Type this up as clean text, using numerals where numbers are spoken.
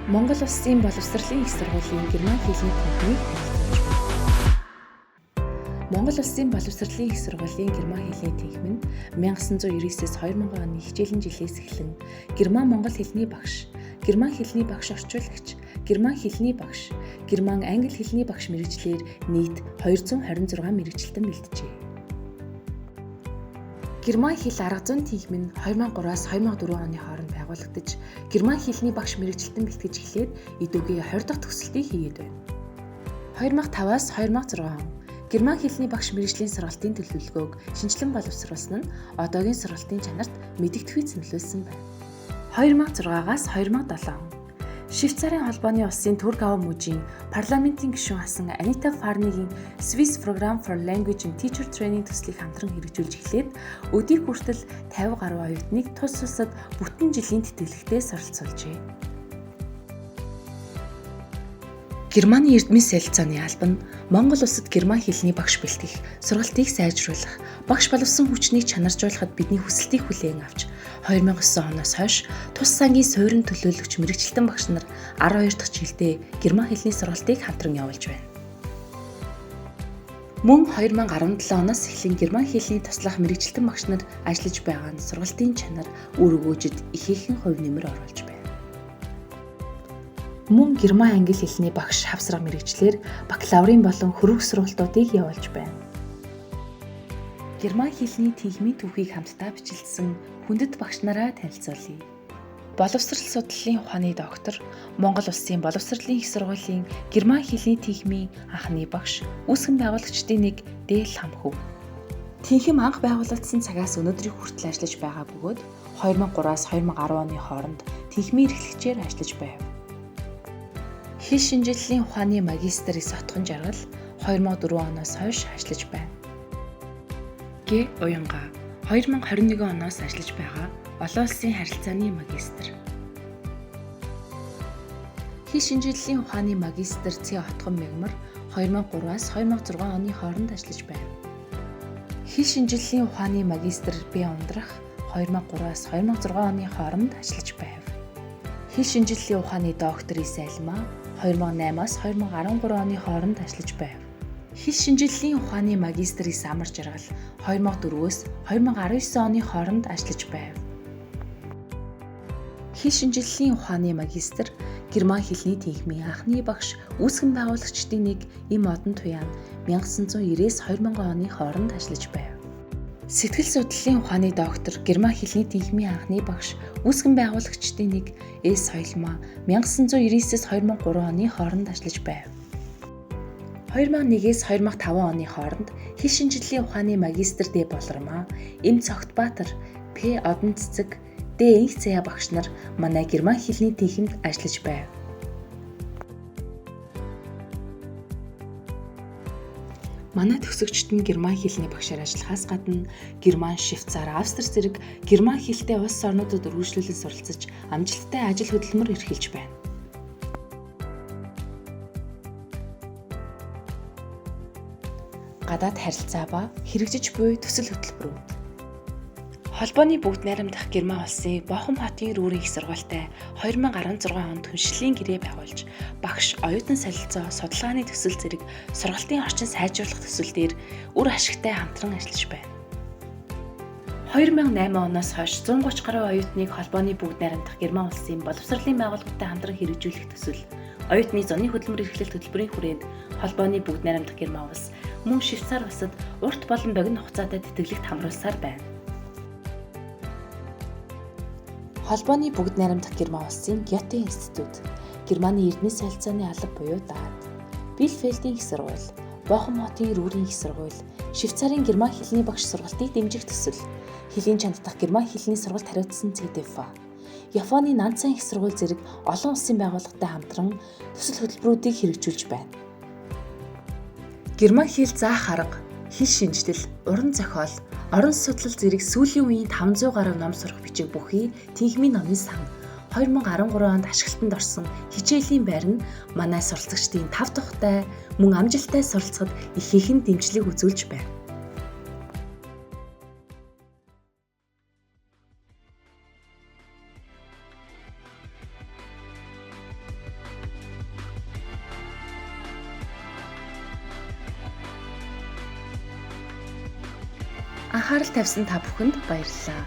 Монгол Улсын боловсролын их сургуулийн герман хэлний төвхнийг танилцуулж байна. Монгол Улсын боловсролын их сургуулийн герман хэлний төвх нь 1999-с 2000 оны хичээлэн жилээс эхлэн герман-монгол хэлний багш, герман хэлний багш орчуулагч, герман хэлний багш, герман англи хэлний багш мэргэжлэр нийт 226 мэргэжилтэн бэлджээ. Герман хэл арга зүйн төвх нь 2003-аас 2004 оны хооронд байгуулагдаж, герман хэлний багш мэргэжилтэн бэлтгэж эхлээд эдүгээ 20 дахь төгсөлтийг хийгээд байна. 2005-аас 2006 он герман хэлний багш мэргэжлийн сургалтын төлөвлөгөөг шинжилэн боловсруулсан нь одоогийн сургалтын чанарт мэдэгдэхүйц нөлөөлсөн байна. 2006-аас 2007 он Швейцарын холбооны улсын төр гав мужийн парламентын гишүүн асан Анита Фарнигийн Swiss Program for Language and Teacher Training төслийг хамтран хэрэгжүүлж эхлээд өдийг хүртэл 50 гаруй оюутныг тус тусад бүтэн жилийн тэтгэлэгтээ суралцуулжээ. Германы эрдмийн солилцооны алба нь Монгол улсад герман хэлний багш бэлтгэх, сургалтыг сайжруулах, багш боловсон хүчнийг чанаржуулахад бидний хүсэлтийг хүлээн авч 2009 оноос хойш тус сангийн суурин төлөөлөгч мэргэжилтэн багш нар 12 дахь жилдээ герман хэлний сургалтыг хамтран явуулж байна. Мөн 2017 оноос эхлэн герман хэлний туслах мэргэжилтэн багш нар ажиллаж байгаа нь сургалтын чанар үр өгөөжөд ихээхэн хувь нэмэр оруулж байна. Мөн герман англи хэлний багш хавсраг мэргэжлэр бакалаврын болон хөрөг сургалтуудыг явуулж байна. Герман хэлний төвхмийн түүхийг хамтдаа бичилсэн хүндэт багш нараа танилцуулъя. Боловсрол судлалын ухааны доктор, Монгол Улсын боловсролын их сургуулийн герман хэлний төвхмийн анхны багш, үүсгэн байгуулагчдын нэг Дэл Хамхөв. Тэнхэм анх байгуулагдсан цагаас өнөөдрийг хүртэл ажиллаж байгаа бөгөөд 2003-аас 2010 оны хооронд тэнхмийн эрхлэгчээр ажиллаж байв. Хэл шинжиллийн ухааны магистр Сотхон жаргал 2004 оноос хойш ажиллаж байна. Г. Уянга 2021 оноос ажиллаж байгаа олон улсын харилцааны магистр. Хэл шинжиллийн ухааны магистр Ц. Отгон Мягмар 2003-аас 2006 оны хооронд ажиллаж байна. Хэл шинжиллийн ухааны магистр Б. Ундрах 2003-аас 2006 оны хооронд ажиллаж байв. Хэл шинжиллийн ухааны доктор Ис Альма 2008-аас 2013 оны хооронд ажиллаж байв. Хэл шинжиллийн ухааны магистр Ис Амар жаргал 2004-өөс 2019 оны хооронд ажиллаж байв. Хэл шинжиллийн ухааны магистр герман хэлний тэнхмийн анхны багш, үүсгэн байгуулагчдын нэг Им Одон Туян 1990-с 2000 оны хооронд ажиллаж байв. Сэтгэл судлалын ухааны доктор, герман хэлний тэнхмийн анхны багш, үүсгэн байгуулагчдын нэг С. Соёлма 1999-с 2003 оны хооронд ажиллаж байв. 2001-с 2005 оны хооронд хэл шинжиллийн ухааны магистр Д. Болормоо, М. Цогтбаатар, П. Одон Цэцэг, Д. Инх Зяа багш нар манай герман хэлний тэнхимд ажиллаж байв. Манай төгсөгчид нь герман хэлний багшаар ажиллахаас гадна Герман, Швейцар, Австри зэрэг герман хэлтэй улс орнуудад үргэлжлүүлэн суралцаж амжилттай ажил хөдөлмөр эрхэлж байна. Гадаад харилцаа ба хэрэгжиж буй төсөл хөтөлбөрүүд. Холбооны бүгд найрамдах герман улсын Бохум хотын рүүрийн их сургуультай 2016 онд түншлэлийн гэрээ байгуулж, багш, оюутан солилцоо, судалгааны төсөл зэрэг сургалтын орчин сайжруулах төсөл дээр үр ашигтай хамтран ажиллаж байна. 2008 оноос хойш 130 гаруй оюутныг холбооны бүгд найрамдах герман улсын боловсролын байгууллагатай хамтран хэрэгжүүлэх төсөл, оюутны зуны хөдөлмөр эрхлэлт хөтөлбөрийн хүрээнд холбооны бүгд найрамдах герман улс мөн Швейцар улсад урт болон богино хугацаатай тэтгэлэгт хамруулсаар байна. Холбооны бүгд найрамдах герман улсын Гёте институт, Германы эрдмийн солилцооны алба буюу ДААД, Билфельдийн их сургууль, Бохум хотын рүүрийн их сургууль, Швейцарын герман хэлний багш сургалтыг дэмжих төсөл, Хэлийн чанддах герман хэлний сургалт хариуцсан ЦДФ, Японы Нанцан их сургууль зэрэг олон улсын байгууллагатай хамтран төсөл хөтөлбөрүүдийг хэрэгжүүлж байна. Герман хэл заах арга, хэл шинжилэл, уран зохиол, орон судлал зэрэг сүүлийн үеийн 500 гаруй ном сурах бичиг бүхий тэнхмийн номын сан 2013 онд ашиглалтанд орсон хичээлийн байр нь манай суралцагчдын 5 тухтай мөн амжилттай суралцахад ихээхэн дэмжлэг үзүүлж байна. Анхаарал тавьсан та бүхэнд баярлалаа.